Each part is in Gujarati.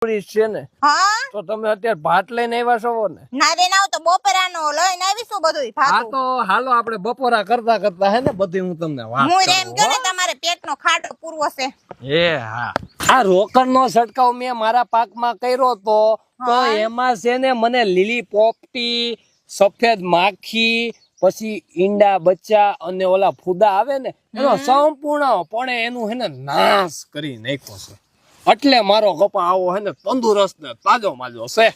છે ને હા તો તમે અત્યારે ભાત લઈને આવ્યા છો ને? ના રે ના, હું તો બપોરાનો લઈને આવીશું બધું હા ભાતું. તો હાલો આપણે બપોરા કરતા કરતા હે ને બધી હું તમને વાત હું કરું. એમ કહું ને તમારે પેટનો ખાટો પૂરવો છે. એ હા, આ રોકડનો છંટકાવ મેં મારા પાકમાં કર્યો તો એમાં છે ને મને લીલી પોપટી, સફેદ માખી, પછી ઈંડા બચ્ચા અને ઓલા ફૂદા આવે ને એનો સંપૂર્ણપણે એનું હે ને નાશ કરી નાખ્યો છે. એટલે મારો કપા આવો હે ને તંદુરસ્ત ને તાજો માજો છે.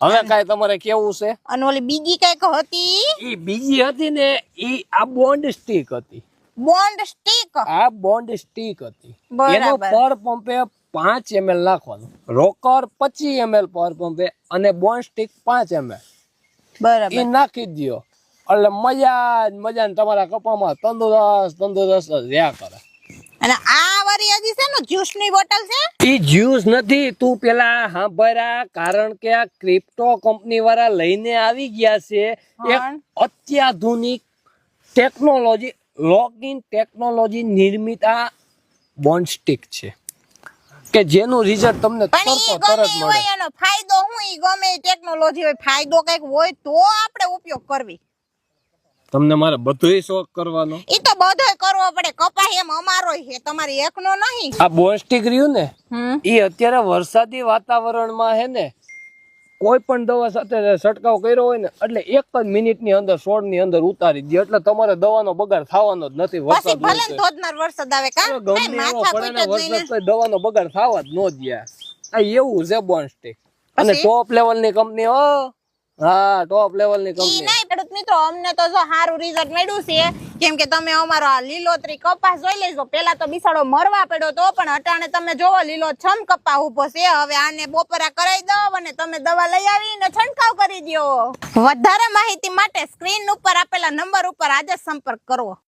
હવે કાઈ તમારે કેવું છે? અને ઓલી બીજી કઈક હતી, ઈ બીજી હતી ને ઈ આ બોન્ડ સ્ટીક હતી. Bond stick. આ બોન્ડ સ્ટીક હતી. એનો બરાબર. પર પંપે 5 ml નાખવાનું, રોકર 25 ml પર પંપે અને બોન્ડ સ્ટીક 5 ml બરાબર. ઈ નાખી દ્યો એટલે મજા ને તમારા કપામાં તંદુરસ્ત જ રહ્યા કરે. અને આ વારી હજી છે ને જ્યુસ ની બોટલ છે. ઈ જ્યુસ નથી, તું પેલા સાંભળ્યા, કારણ કે આ ક્રિપ્ટો કંપની વાળા લઈને આવી ગયા છે એક અત્યાધુનિક ટેકનોલોજી, લોગિન ટેકનોલોજી નિર્મિત આ બોન્ડ સ્ટીક છે કે જેનું રિઝલ્ટ તમને પણ ઈ તરત ગમે મળે. હોય એનો ફાયદો હું, ઈ ગમે ઈ ટેકનોલોજી હોય, ફાયદો કઈક હોય તો આપણે ઉપયોગ કરવી. તમને મારે બધુંય શોખ કરવાનો. ઈ તો બધોય કરવો પડે, કપાસ એમ અમારોય છે, તમારી એકનો નહીં. આ બોન્ડ સ્ટીક રહ્યું ને ઈ અત્યારે વરસાદી વાતાવરણમાં હે ને કોઈ પણ દવા સાથે છંટકાવ કર્યો હોય ને એટલે 1 જ મિનિટની અંદર છોડની અંદર ઉતારી દે, એટલે તમારે દવાનો બગાડ થવાનો જ નથી. પછી વરસાદ ભલે ને ધોધમાર વરસાદ આવે કા ગમે એવો પડે ને વરસાદ તો દવાનો બગાડ થવા જ ન દે. આ એવું છે બોન્ડ સ્ટીક. અને ટોપ લેવલની કંપની હો. હા, ટોપ લેવલની ઈ કંપની. નહીં ખેડૂત મિત્રો, અમને તો જો સારું રિઝલ્ટ મળ્યું છે. કેમ કે તમે અમારો આ લીલોતરી કપાસ જોઈ લેજો. પેલા તો બિસાડો મરવા પડ્યો તો, પણ અટાણે તમે જોવો લીલો છમ કપાસ ઉભો છે. હવે આને બપોરા કરાવી દો અને તમે દવા લઈ આવીને છંટકાવ કરી દો. વધારે માહિતી માટે સ્ક્રીન ઉપર આપેલા નંબર ઉપર આજે સંપર્ક કરો.